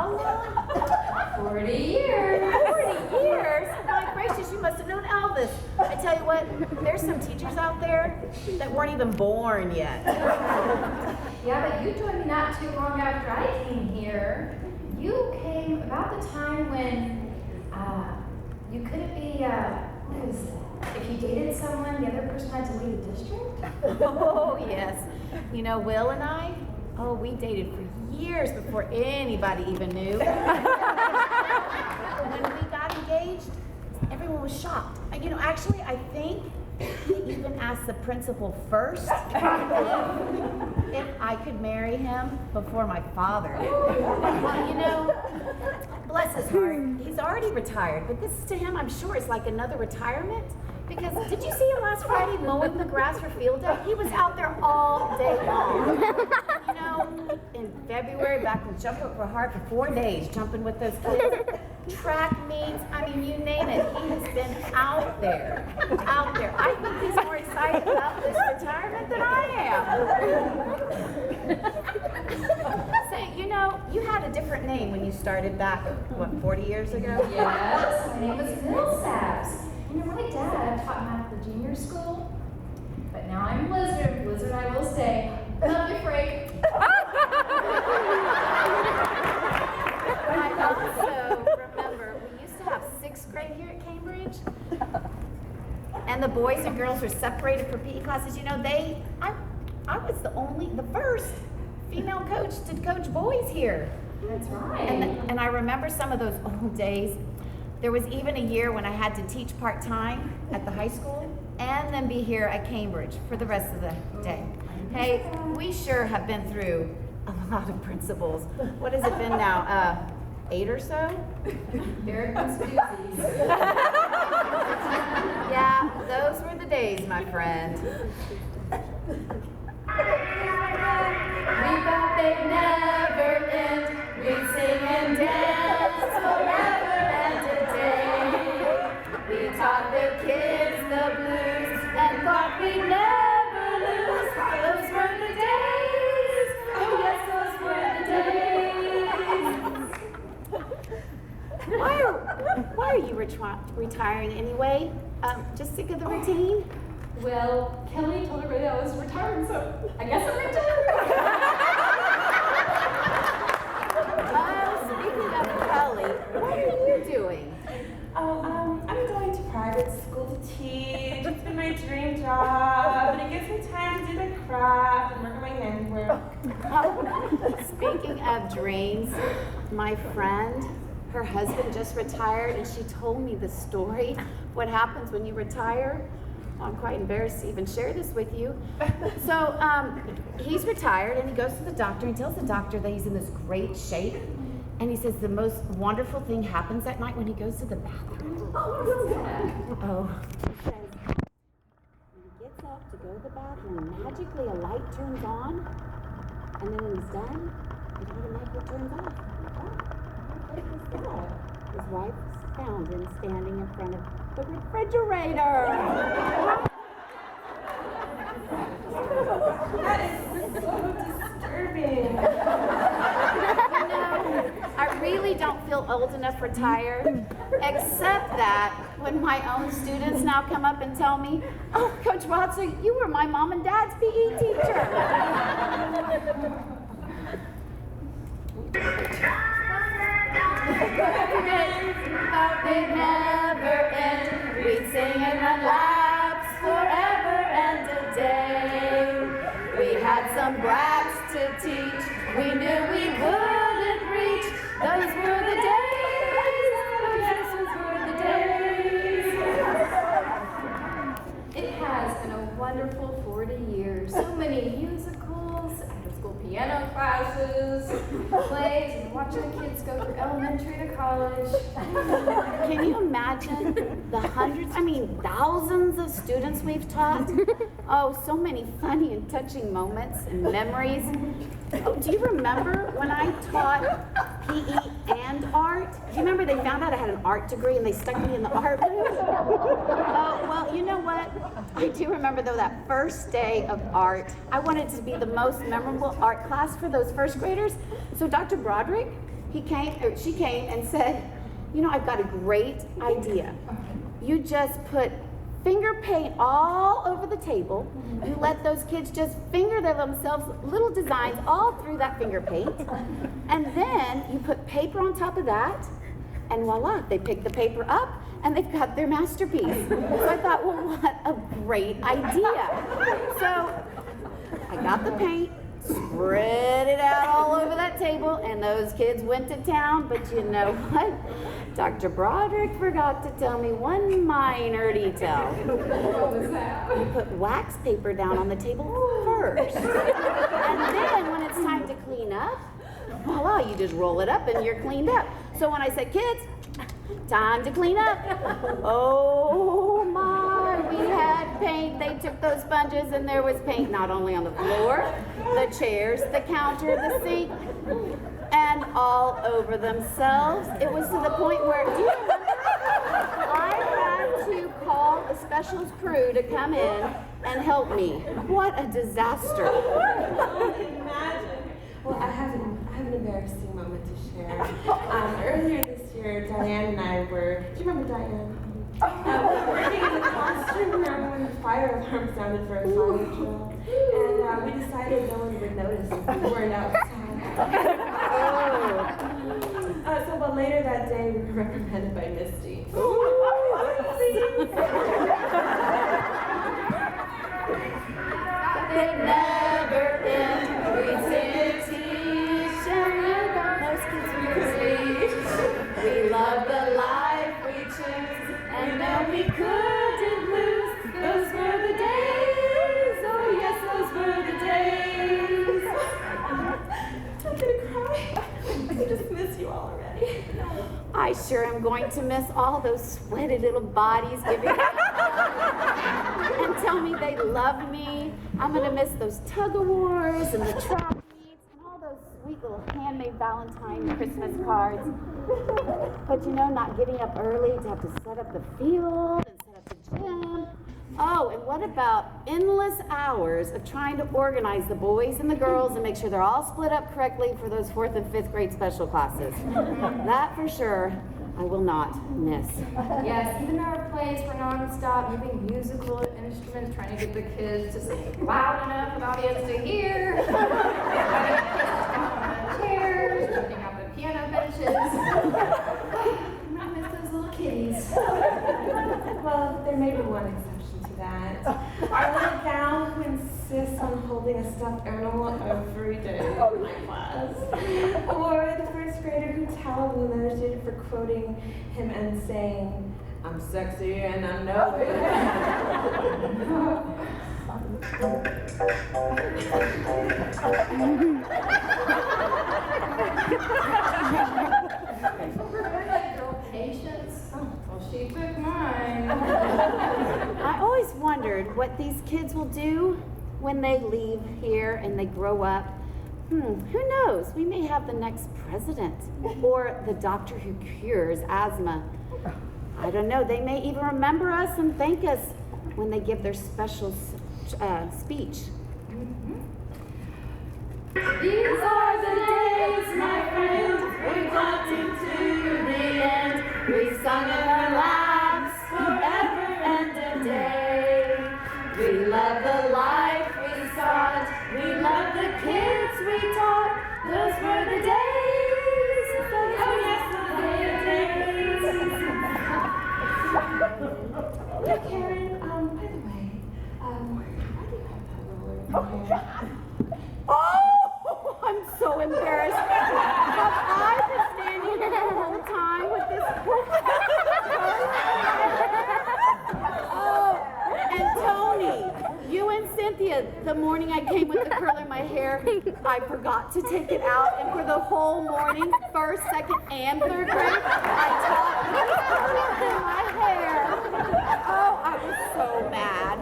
How long? 40 years. 40 years? My gracious, you must have known Elvis. I tell you what, there's some teachers out there that weren't even born yet. Yeah, but you joined me not too long after I came here. You came about the time when you couldn't be, what was it? If you dated someone, the other person had to leave the district? Oh, yes. You know, Will and I, we dated for years before anybody even knew. When we got engaged, everyone was shocked. You know, actually, I think he even asked the principal first if I could marry him before my father. Well, you know, bless his heart, he's already retired, but this to him, I'm sure, is like another retirement. Because did you see him last Friday mowing the grass for field day? He was out there all day long. You know, in February, back when Jump Up for Heart for 4 days, jumping with those kids, track meets, I mean, you name it. He has been out there, out there. I think he's more excited about this retirement than I am. Say, you know, you had a different name when you started back, what, 40 years ago? Yes, my name was Millsaps. You know, my dad taught math at the junior school, but now I'm Blizzard. Blizzard, I will say. Love you, Frank. I also remember we used to have 6th grade here at Cambridge, and the boys and girls were separated for PE classes. You know, I was the first female coach to coach boys here. That's right. And I remember some of those old days. There was even a year when I had to teach part-time at the high school and then be here at Cambridge for the rest of the day. Hey, we sure have been through a lot of principals. What has it been now? 8 or so? There comes doozies. Yeah, those were the days, my friend. We thought they'd never end. We'd sing and dance forever and a day. We taught the kids the blues and thought we'd never lose. Those were the days. Oh yes, those were the days. Why are you retiring anyway? Just sick of the routine? Well, Kelly told everybody I was retired, so I guess I'm retired. Speaking of Kelly, what are you doing? I'm going to private school to teach. It's been my dream job, and it gives me time to do the craft and work on my handwork. Speaking of dreams, my friend, her husband just retired, and she told me the story, what happens when you retire. I'm quite embarrassed to even share this with you. So he's retired, and he goes to the doctor and tells the doctor that he's in this great shape. And he says the most wonderful thing happens at night when he goes to the bathroom. Oh, he says when he gets up to go to the bathroom, magically a light turns on, and then when he's done, it automatically turns off. His wife found him standing in front of the refrigerator. That is so disturbing. You know, I really don't feel old enough to retire, except that when my own students now come up and tell me, "Oh, Coach Watson, you were my mom and dad's PE teacher." Thought they'd never end. We'd sing and run laps forever and a day. We had some brats to teach. We knew we couldn't reach. Those were the days. Oh yes, those were the days. It has been a wonderful 40 years. So many musicals, after-school piano classes, plays, and watching the kids go through elementary to college. Can you imagine the hundreds, thousands of students we've taught? Oh, so many funny and touching moments and memories. Oh, do you remember when I taught PE and art? Do you remember they found out I had an art degree and they stuck me in the art room? Oh, well, you know what? I do remember, though, that first day of art. I wanted it to be the most memorable art class for those first graders. So Dr. Broderick, she came and said, you know, I've got a great idea. You just put finger paint all over the table. You let those kids just finger themselves little designs all through that finger paint. And then you put paper on top of that, and voila, they pick the paper up and they've got their masterpiece. So I thought, well, what a great idea. So I got the paint, spread it out all over that table, and those kids went to town. But you know what? Dr. Broderick forgot to tell me one minor detail. What was that? You put wax paper down on the table first. And then when it's time to clean up, voila, you just roll it up and you're cleaned up. So when I said, kids, time to clean up. Oh my, we had paint. They took those sponges and there was paint not only on the floor, the chairs, the counter, the sink, and all over themselves. It was to the point where, do you remember? I had to call a specials crew to come in and help me. What a disaster. Imagine. Well, I have an embarrassing moment to share. Earlier this year, Diane and I were, do you remember Diane? We were working in the classroom room when the fire alarm sounded for a fire drill. And we decided no one would notice if we weren't outside. But later that day, we were reprimanded by Misty. It never ends. We sing and teach, and those kids we teach. We love the life we choose, and no, we couldn't lose. Those were the days. Oh yes, those were the days. I'm gonna cry. I just miss you all already. I sure am going to miss all those sweaty little bodies giving me and tell me they love me. I'm going to miss those tug-of-wars and the track meets and all those sweet little handmade Valentine Christmas cards. But you know, not getting up early to have to set up the field and set up the gym. Oh, and what about endless hours of trying to organize the boys and the girls and make sure they're all split up correctly for those 4th and 5th grade special classes? That for sure I will not miss. Yes, even our plays were nonstop, moving musical instruments, trying to get the kids to sing loud enough for the audience to hear. Chairs, jumping off the piano benches. I miss those little kitties. Well, there may be one exception to that. Our little gal who insists on holding a stuffed animal every day in my class. Or the first grader who talent for quoting him and saying, "I'm sexy and I know it." Patience? Well, she took mine. I always wondered what these kids will do when they leave here and they grow up. Who knows? We may have the next president or the doctor who cures asthma. I don't know. They may even remember us and thank us when they give their special speech. These are the days, my friend, we're wanting to the end. We've sung in our lives forever and a day. We love the life we sought, we love the kids we taught. Those were the days, oh yes, the days. Hey Karen, by the way, why do you have that roller in your hair? Oh, I'm so embarrassed. Have I been standing here the whole time with this? Oh, and Tony, you and Cynthia, the morning I came with the curl in my hair, I forgot to take it out, and for the whole morning, 1st, 2nd, and 3rd grade, I taught you in my hair. Oh, I was so mad.